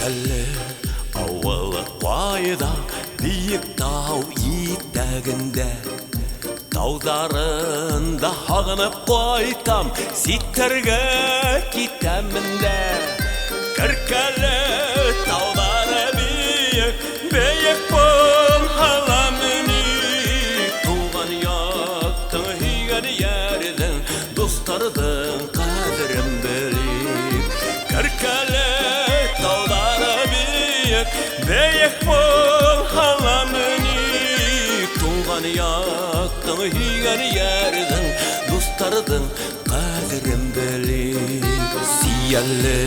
Кіркәлі ауылы қойда биік тау етегінде таударында ағынып қойтам ситтерге кетемінде Кіркәлі таудары биік биік бол аламыни туған яқтың үйген ердің достардың қадірін білейік Кіркәлі таудары биік биік бол аламыни туған яқтың үйген ердің достардың қадірін білейік Сиялі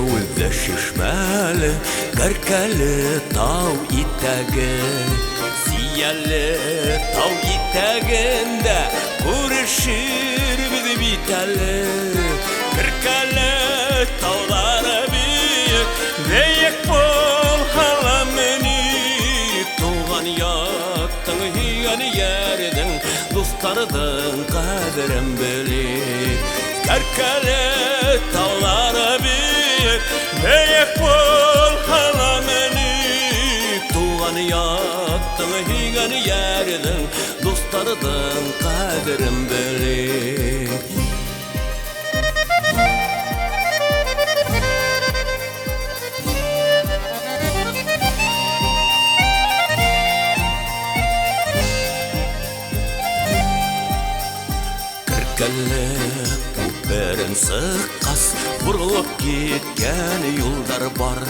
өзі шешмәлі Кіркәлі тау етегі Сиялі тау етегінде көрішір біз битәлі Кіркәлі таулары биік биік бол аламыни туған яқтың үйген ердің достардың қадірін білейік Кіркәлі таулары биік биік бол аламыни туған яқтың үйген ердің достардың қадірін білейік Кіркәлі көпірін сыққас бұрылып кеткен юлдар бар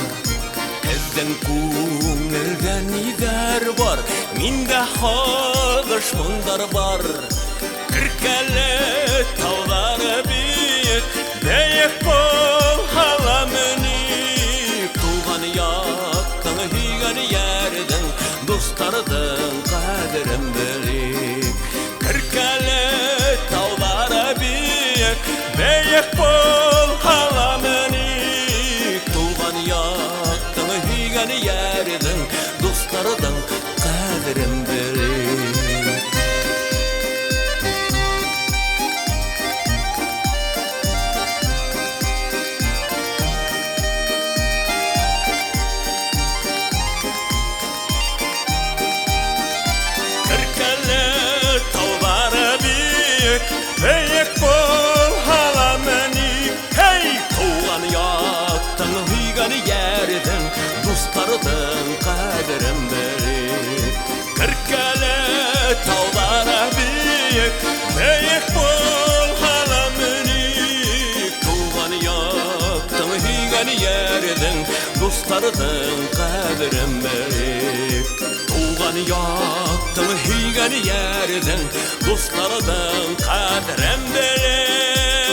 Біздің көңілде нелер бар Менде қағыш мұңдар бар Кіркәлі таулары биік биік бол аламыни туған яқтың үйген ердің достардың қадірін білейік Кіркәлі таулары биік биік бол аламыни туған яқтың үйген ердің достардың қадірін білейік Биік бол аламыни туған яқтың үйген ердің достардың қадірін білейік Кіркәлі таулары биік биік бол аламыни туған яқтың үйген ердің достардың қадірін білейік туған яқтың үйген ердің достардың қадірін білейік